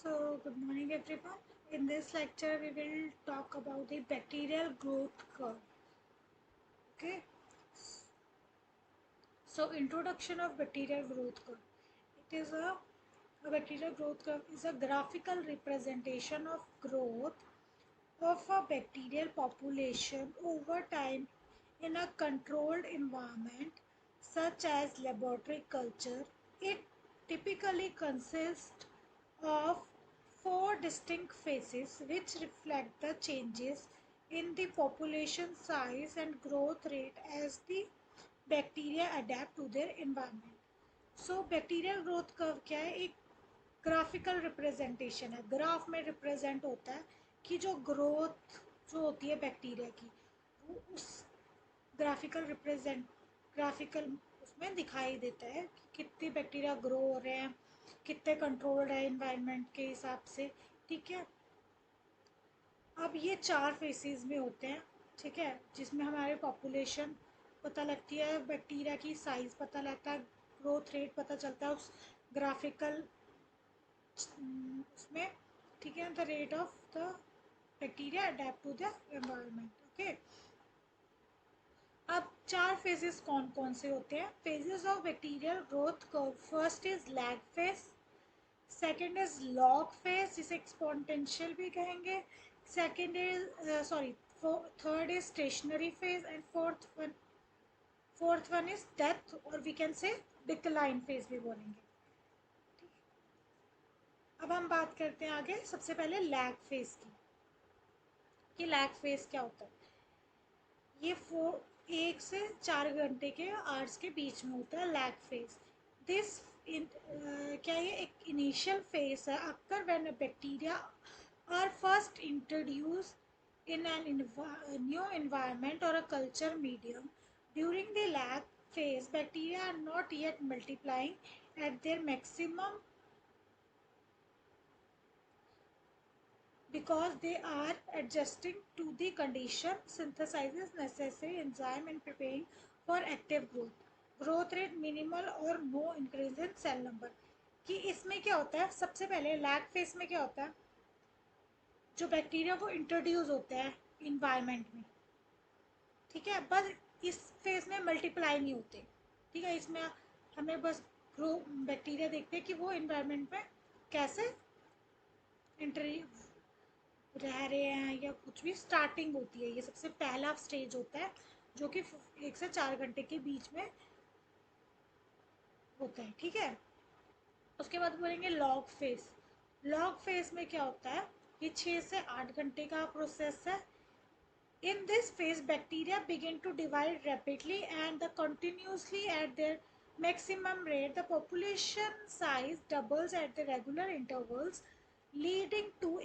So, good morning everyone. In this lecture, we will talk about the bacterial growth curve. Okay. So, introduction of bacterial growth curve. It is a bacterial growth curve is a graphical representation of growth of a bacterial population over time in a controlled environment such as laboratory culture. It typically consists of four distinct phases which reflect the changes in the population size and growth rate as the bacteria adapt to their environment. So bacterial growth curve क्या है? एक graphical representation है. Graph में represent होता है कि जो growth जो होती है बैक्टीरिया की वो उस ग्राफिकल उसमें दिखाई देता है कि कितने बैक्टीरिया ग्रो हो रहे हैं, कितने कंट्रोल्ड है इन्वायरमेंट के हिसाब से. ठीक है. अब ये चार फेसेस में होते हैं. ठीक है. जिसमें हमारे पॉपुलेशन पता लगती है, बैक्टीरिया की साइज पता लगता है, ग्रोथ रेट पता चलता है उस ग्राफिकल उसमें. ठीक है. The rate of the bacteria adapt to the environment. Okay. अब चार फेजेस कौन कौन से होते हैं? Phases of bacterial growth curve. First is lag phase, second is log phase जिसे एक्सपोनेंशियल भी कहेंगे, second is third is stationary phase and fourth one is death और we can say decline phase भी बोलेंगे. अब हम बात करते हैं आगे. सबसे पहले लैग फेज की कि लैग फेज क्या होता है. ये 1 से 4 घंटे के आवर्स के बीच में होता है लैग फेज. दिस क्या ये एक इनिशियल फेज है occur when a bacteria are first introduce in an new environment or a culture medium. During the lag phase, bacteria are not yet multiplying at their maximum because they are adjusting to the condition, synthesizes necessary enzyme and preparing for active growth. Growth rate minimal और no increase in cell number. कि इसमें क्या होता है? सबसे पहले lag phase में क्या होता है? जो बैक्टीरिया वो इंट्रोड्यूस होते हैं इन्वायरमेंट में. ठीक है. बस इस फेज में मल्टीप्लाई नहीं होते. ठीक है. इसमें हमें बस ग्रो बैक्टीरिया देखते हैं कि वो इन्वायरमेंट में कैसे रह रहे हैं या कुछ भी. स्टार्टिंग होती है, ये सबसे पहला स्टेज होता है जो कि 1 से 4 घंटे के बीच में होता है. ठीक है. उसके बाद बोलेंगे लॉग फेज. लॉग फेज में क्या होता है? ये 6 से 8 घंटे का प्रोसेस है. In this phase, bacteria begin to divide rapidly and continuously at their maximum rate. The population size doubles at the regular intervals, leading to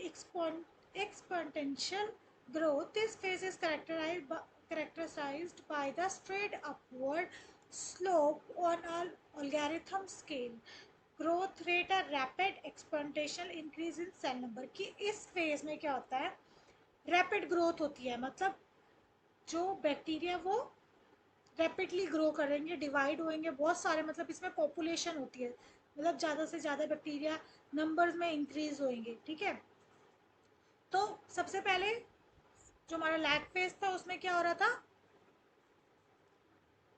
exponential growth. This phase is characterized by the straight upward slope on a logarithm scale. Growth rate है rapid exponential increase in cell number. कि इस phase में क्या होता है? Rapid growth होती है. मतलब जो बैक्टीरिया वो रैपिडली ग्रो करेंगे, डिवाइड होंगे बहुत सारे. मतलब इसमें पॉपुलेशन होती है, मतलब ज़्यादा से ज़्यादा बैक्टीरिया नंबर्स में इंक्रीज होंगे. ठीक है. तो सबसे पहले जो हमारा लैग फेज था उसमें क्या हो रहा था?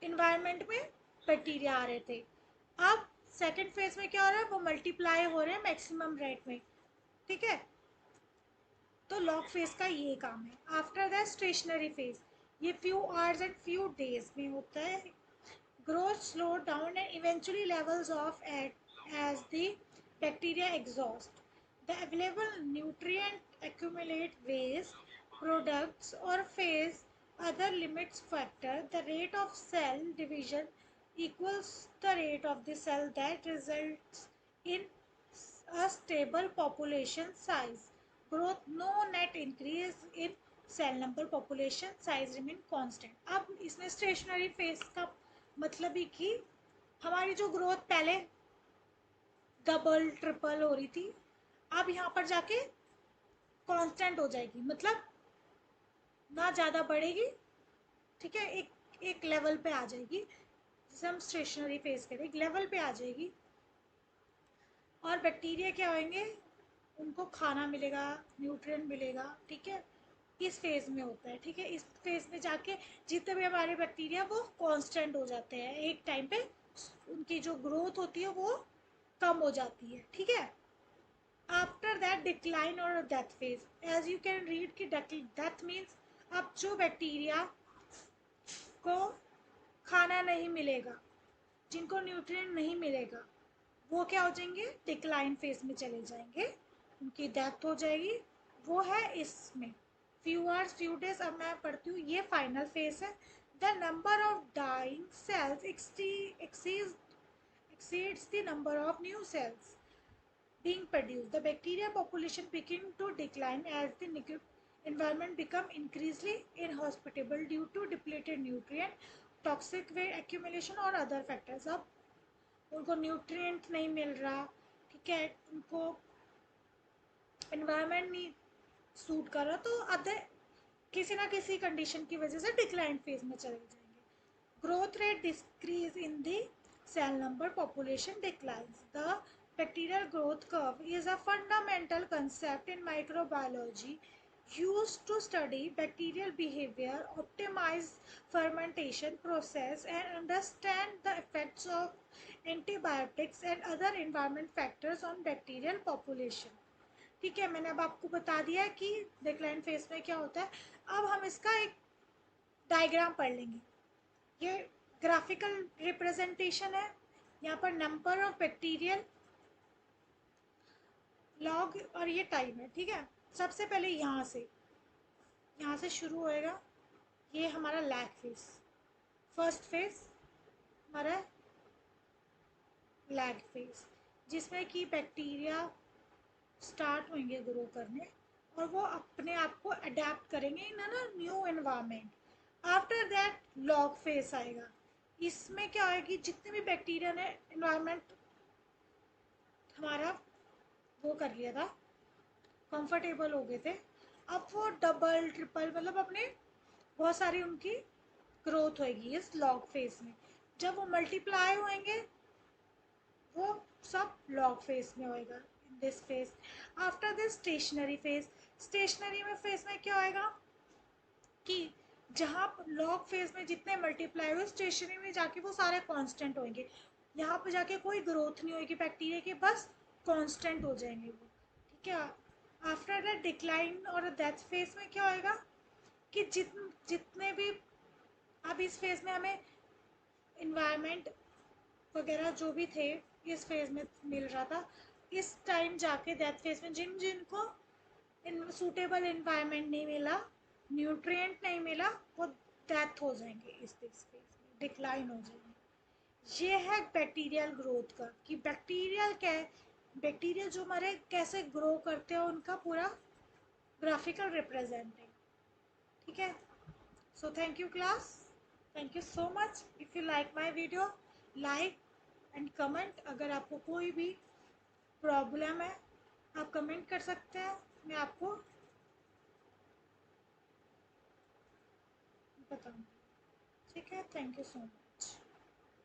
इन्वायरमेंट में बैक्टीरिया आ रहे थे. अब सेकेंड फेज में क्या हो रहा है? वो मल्टीप्लाई हो रहे हैं मैक्सिमम रेट में. ठीक है. तो लॉग फेज का ये काम है. आफ्टर द स्टेशनरी फेज, ये few hours and few days में होता है. Growth slow down and eventually levels off at as the bacteria exhaust the available nutrient accumulate waste products और phase other limits factor. The rate of cell division equals the rate of the cell that results in a stable population size. Growth no net increase in cell number, population size remain constant. अब इसमें stationary phase का मतलब ही कि हमारी जो growth पहले double triple हो रही थी अब यहाँ पर जाके कांस्टेंट हो जाएगी. मतलब ना ज़्यादा बढ़ेगी. ठीक है. एक लेवल पे आ जाएगी जिसे हम स्टेशनरी फेज कहते हैं. एक लेवल पे आ जाएगी और बैक्टीरिया क्या होंगे? उनको खाना मिलेगा, न्यूट्रिएंट मिलेगा, ठीक है। इस फेज़ में होता है, ठीक है। इस फेज़ में जाके जितने भी हमारे बैक्टीरिया वो कांस्टेंट हो जाते हैं, एक टाइम पे उनकी जो ग्रोथ होती है वो कम हो जाती है, ठीक है। आफ्टर दैट डिक्लाइन और death phase, as you can read कि डेथ मीन्स अब जो बैक्टीरिया को खाना नहीं मिलेगा, जिनको न्यूट्रिएंट नहीं मिलेगा, वो क्या हो जाएंगे, डिक्लाइन फेज में चले जाएंगे, उनकी डेथ हो जाएगी। वो है इसमें फ्यू आवर्स फ्यू डेज। अब मैं पढ़ती हूँ, ये फाइनल फेज है। The number of dying cells exceeds the number of new cells being produced. The bacteria population begin to decline as the environment become increasingly inhospitable due to depleted nutrient, toxic waste accumulation और other factors. अब उनको nutrient नहीं मिल रहा, ठीक है, उनको environment नहीं suit कर रहा, तो अदर किसी ना किसी कंडीशन की वजह से डिक्लाइन फेज में चले जाएंगे। Growth rate decrease in the cell number, population declines. The bacterial growth curve is a fundamental concept in microbiology used to study bacterial behavior, optimize fermentation process, and understand the effects of antibiotics and other environment factors on bacterial population. ठीक है, मैंने अब आपको बता दिया है कि decline phase में क्या होता है। अब हम इसका एक डायग्राम पढ़ लेंगे। ये ग्राफिकल रिप्रेजेंटेशन है। यहाँ पर नंबर ऑफ बैक्टीरियल, लॉग और ये टाइम है, ठीक है। सबसे पहले यहाँ से शुरू होएगा। ये हमारा लैग फेज, फर्स्ट फेज हमारा लैग फेज, जिसमें कि बैक्टीरिया स्टार्ट होंगे ग्रो करने और वो अपने आप को अडेप्ट करेंगे इन ना new environment. After that log phase आएगा। इसमें क्या है कि जितने भी बैक्टीरिया ने एनवायरनमेंट हमारा वो कर लिया था, कंफर्टेबल हो गए थे, अब वो डबल ट्रिपल मतलब अपने बहुत सारी उनकी ग्रोथ होएगी इस लॉग फेज में। जब वो मल्टीप्लाई होंगे वो सब लॉग फेज में होएगा in this phase. After this stationary phase, stationary में फेज में क्या होएगा कि जहाँ लॉग फेज में जितने मल्टीप्लाई हुए, स्टेशनरी में जाके वो सारे कांस्टेंट होंगे। यहाँ पे जाके कोई ग्रोथ नहीं होगी बैक्टीरिया के, बस कांस्टेंट हो जाएंगे वो, ठीक है। आफ्टर द डिक्लाइन और डेथ फेज में क्या होएगा कि जितने भी अब इस फेज में हमें इन्वायरमेंट वगैरह जो भी थे इस फेज में मिल रहा था, इस टाइम जाके डेथ फेज में जिन जिनको सूटेबल इन्वायरमेंट नहीं मिला, न्यूट्रिएंट नहीं मिला, वो डेथ हो जाएंगे इस फेज में, डिक्लाइन हो जाएंगे। ये है बैक्टीरियल ग्रोथ का, कि बैक्टीरियल क्या है, बैक्टीरिया जो हमारे कैसे ग्रो करते हैं उनका पूरा ग्राफिकल रिप्रेजेंटिंग, ठीक है। So thank you class, thank you so much. If you like my video, like and comment. अगर आपको कोई भी प्रॉब्लम है आप कमेंट कर सकते हैं, मैं आपको बताऊँगी, ठीक है। Thank you so much.